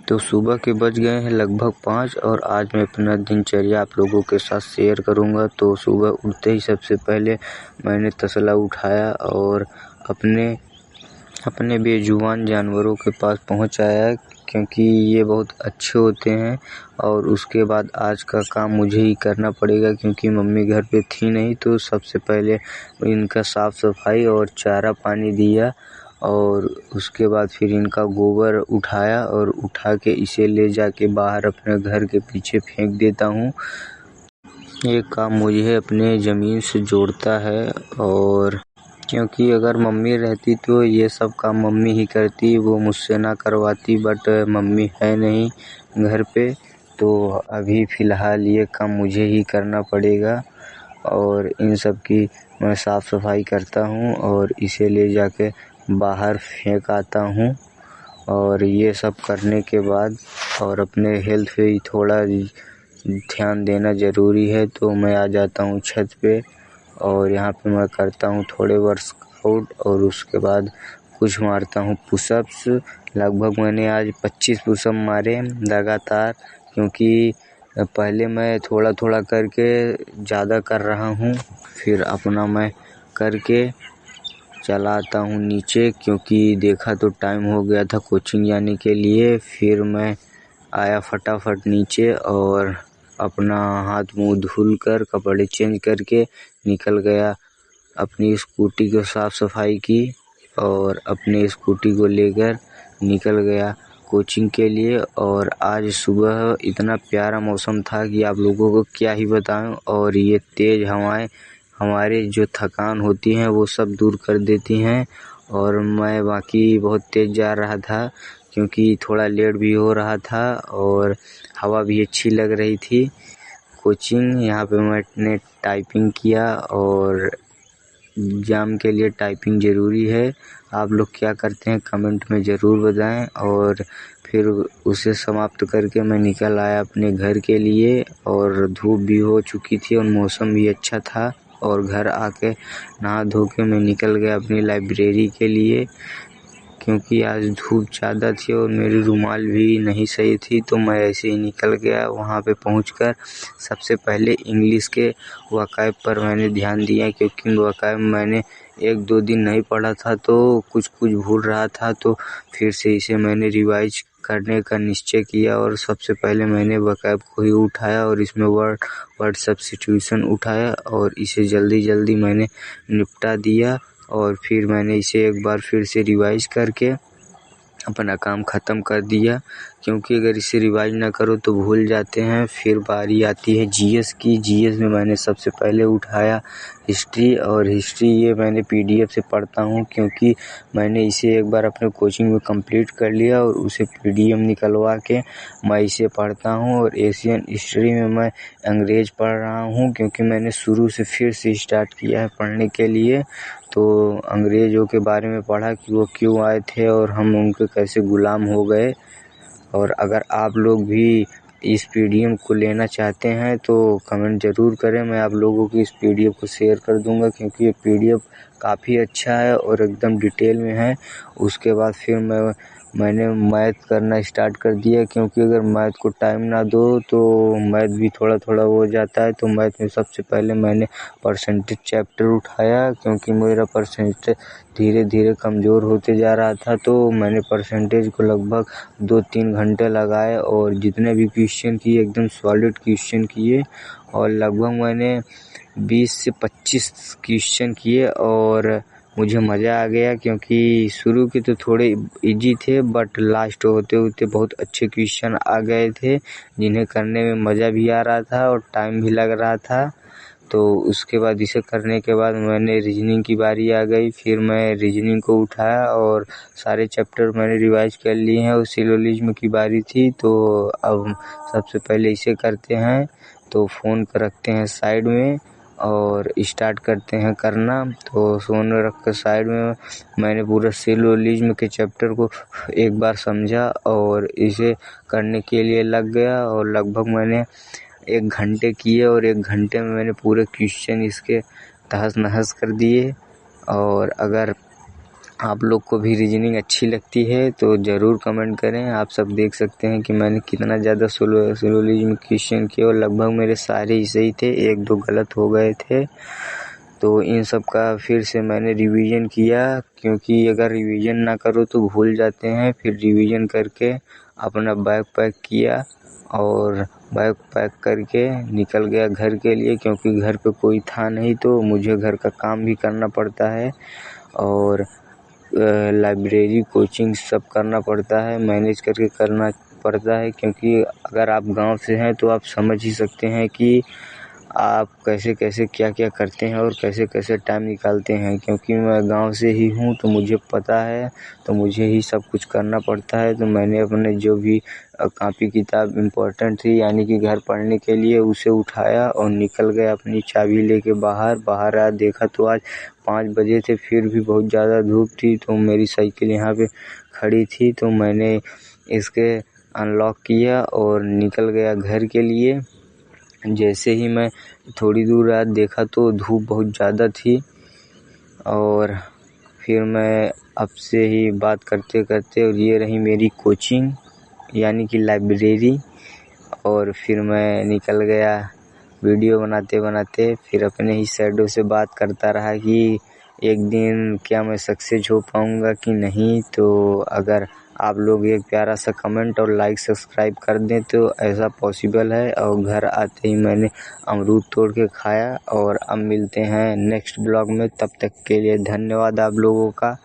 तो सुबह के बज गए हैं लगभग 5 और आज मैं अपना दिनचर्या आप लोगों के साथ शेयर करूंगा। तो सुबह उठते ही सबसे पहले मैंने तसला उठाया और अपने बेजुबान जानवरों के पास पहुंचाया, क्योंकि ये बहुत अच्छे होते हैं। और उसके बाद आज का काम मुझे ही करना पड़ेगा, क्योंकि मम्मी घर पे थी नहीं। तो सबसे पहले इनका साफ़ सफाई और चारा पानी दिया और उसके बाद फिर इनका गोबर उठाया और उठा के इसे ले जाके बाहर अपने घर के पीछे फेंक देता हूँ। ये काम मुझे अपने ज़मीन से जोड़ता है, और क्योंकि अगर मम्मी रहती तो ये सब काम मम्मी ही करती, वो मुझसे ना करवाती। बट मम्मी है नहीं घर पे, तो अभी फ़िलहाल ये काम मुझे ही करना पड़ेगा। और इन सब की मैं साफ़ सफाई करता हूँ और इसे ले जाके बाहर फेंक आता हूँ। और ये सब करने के बाद और अपने हेल्थ पे ही थोड़ा ध्यान देना ज़रूरी है, तो मैं आ जाता हूँ छत पे और यहाँ पे मैं करता हूँ थोड़े वर्कआउट और उसके बाद कुछ मारता हूँ पुशअप्स। लगभग मैंने आज 25 पुशअप मारे लगातार, क्योंकि पहले मैं थोड़ा थोड़ा करके ज़्यादा कर रहा हूँ। फिर अपना मैं करके चला आता हूँ नीचे, क्योंकि देखा तो टाइम हो गया था कोचिंग जाने के लिए। फिर मैं आया फटाफट नीचे और अपना हाथ मुंह धुल कर कपड़े चेंज करके निकल गया। अपनी स्कूटी को साफ़ सफाई की और अपने स्कूटी को लेकर निकल गया कोचिंग के लिए। और आज सुबह इतना प्यारा मौसम था कि आप लोगों को क्या ही बताऊं। और ये तेज़ हवाएं हमारे जो थकान होती हैं वो सब दूर कर देती हैं। और मैं बाकी बहुत तेज़ जा रहा था, क्योंकि थोड़ा लेट भी हो रहा था और हवा भी अच्छी लग रही थी। कोचिंग यहाँ पे मैंने टाइपिंग किया, और एग्ज़ाम के लिए टाइपिंग ज़रूरी है। आप लोग क्या करते हैं कमेंट में ज़रूर बताएं। और फिर उसे समाप्त करके मैं निकल आया अपने घर के लिए, और धूप भी हो चुकी थी और मौसम भी अच्छा था। और घर आके नहा धो के मैं निकल गया अपनी लाइब्रेरी के लिए, क्योंकि आज धूप ज़्यादा थी और मेरी रुमाल भी नहीं सही थी। तो मैं ऐसे ही निकल गया। वहाँ पे पहुंचकर सबसे पहले इंग्लिश के वकाब पर मैंने ध्यान दिया, क्योंकि वकाब मैंने 1-2 दिन नहीं पढ़ा था, तो कुछ भूल रहा था। तो फिर से इसे मैंने रिवाइज करने का निश्चय किया और सबसे पहले मैंने वकाब को ही उठाया और इसमें वर्ड सब्स्टिट्यूशन उठाया और इसे जल्दी मैंने निपटा दिया। और फिर मैंने इसे एक बार फिर से रिवाइज करके अपना काम ख़त्म कर दिया, क्योंकि अगर इसे रिवाइज ना करो तो भूल जाते हैं। फिर बारी आती है जीएस की। जीएस में मैंने सबसे पहले उठाया हिस्ट्री, और हिस्ट्री ये मैंने पीडीएफ से पढ़ता हूँ, क्योंकि मैंने इसे एक बार अपने कोचिंग में कंप्लीट कर लिया और उसे पीडीएफ निकलवा के मैं इसे पढ़ता हूँ। और एशियन हिस्ट्री में मैं अंग्रेज़ पढ़ रहा हूँ, क्योंकि मैंने शुरू से फिर से स्टार्ट किया है पढ़ने के लिए। तो अंग्रेज़ों के बारे में पढ़ा कि वो क्यों आए थे और हम उनके कैसे गुलाम हो गए। और अगर आप लोग भी इस पीडीएफ को लेना चाहते हैं तो कमेंट ज़रूर करें, मैं आप लोगों की इस पीडीएफ को शेयर कर दूंगा, क्योंकि ये पीडीएफ काफ़ी अच्छा है और एकदम डिटेल में है। उसके बाद फिर मैंने मैथ करना स्टार्ट कर दिया, क्योंकि अगर मैथ को टाइम ना दो तो मैथ भी थोड़ा हो जाता है। तो मैथ में सबसे पहले मैंने परसेंटेज चैप्टर उठाया, क्योंकि मेरा परसेंटेज धीरे कमज़ोर होते जा रहा था। तो मैंने परसेंटेज को लगभग 2-3 घंटे लगाए और जितने भी क्वेश्चन किए एकदम सॉलिड क्वेश्चन किए। और लगभग मैंने 20 से 25 क्वेश्चन किए और मुझे मज़ा आ गया, क्योंकि शुरू के तो थोड़े इजी थे, बट लास्ट होते बहुत अच्छे क्वेश्चन आ गए थे, जिन्हें करने में मज़ा भी आ रहा था और टाइम भी लग रहा था। तो उसके बाद इसे करने के बाद मैंने रीजनिंग की बारी आ गई। फिर मैं रीजनिंग को उठाया और सारे चैप्टर मैंने रिवाइज कर लिए हैं और सिलोजिज्म की बारी थी। तो अब सबसे पहले इसे करते हैं। तो फ़ोन को रखते हैं साइड में और स्टार्ट करते हैं करना। तो फ़ोन रख कर साइड में मैंने पूरा सिलोजिज्म के चैप्टर को एक बार समझा और इसे करने के लिए लग गया। और लगभग मैंने 1 घंटे किए और 1 घंटे में मैंने पूरे क्वेश्चन इसके तहस नहस कर दिए। और अगर आप लोग को भी रीजनिंग अच्छी लगती है तो ज़रूर कमेंट करें। आप सब देख सकते हैं कि मैंने कितना ज़्यादा सिलोजिज्म क्वेश्चन किए और लगभग मेरे सारे ही सही थे, 1-2 गलत हो गए थे। तो इन सब का फिर से मैंने रिवीजन किया, क्योंकि अगर रिवीजन ना करो तो भूल जाते हैं। फिर रिवीजन करके अपना बैग पैक किया और बैग पैक करके निकल गया घर के लिए, क्योंकि घर पे कोई था नहीं तो मुझे घर का काम भी करना पड़ता है और लाइब्रेरी कोचिंग सब करना पड़ता है, मैनेज करके करना पड़ता है। क्योंकि अगर आप गांव से हैं तो आप समझ ही सकते हैं कि आप कैसे कैसे क्या क्या करते हैं और कैसे कैसे टाइम निकालते हैं। क्योंकि मैं गांव से ही हूं तो मुझे पता है, तो मुझे ही सब कुछ करना पड़ता है। तो मैंने अपने जो भी कॉपी किताब इम्पोर्टेंट थी यानी कि घर पढ़ने के लिए, उसे उठाया और निकल गया अपनी चाबी लेके बाहर आया, देखा तो आज 5 बजे थे, फिर भी बहुत ज़्यादा धूप थी। तो मेरी साइकिल यहाँ पे खड़ी थी तो मैंने इसके अनलॉक किया और निकल गया घर के लिए। जैसे ही मैं थोड़ी दूर आया देखा तो धूप बहुत ज़्यादा थी और फिर मैं आपसे ही बात करते करते, और ये रही मेरी कोचिंग यानी कि लाइब्रेरी, और फिर मैं निकल गया वीडियो बनाते बनाते। फिर अपने ही शैडो से बात करता रहा कि एक दिन क्या मैं सक्सेस हो पाऊँगा कि नहीं। तो अगर आप लोग एक प्यारा सा कमेंट और लाइक सब्सक्राइब कर दें तो ऐसा पॉसिबल है। और घर आते ही मैंने अमरूद तोड़ के खाया। और अब मिलते हैं नेक्स्ट ब्लॉग में, तब तक के लिए धन्यवाद आप लोगों का।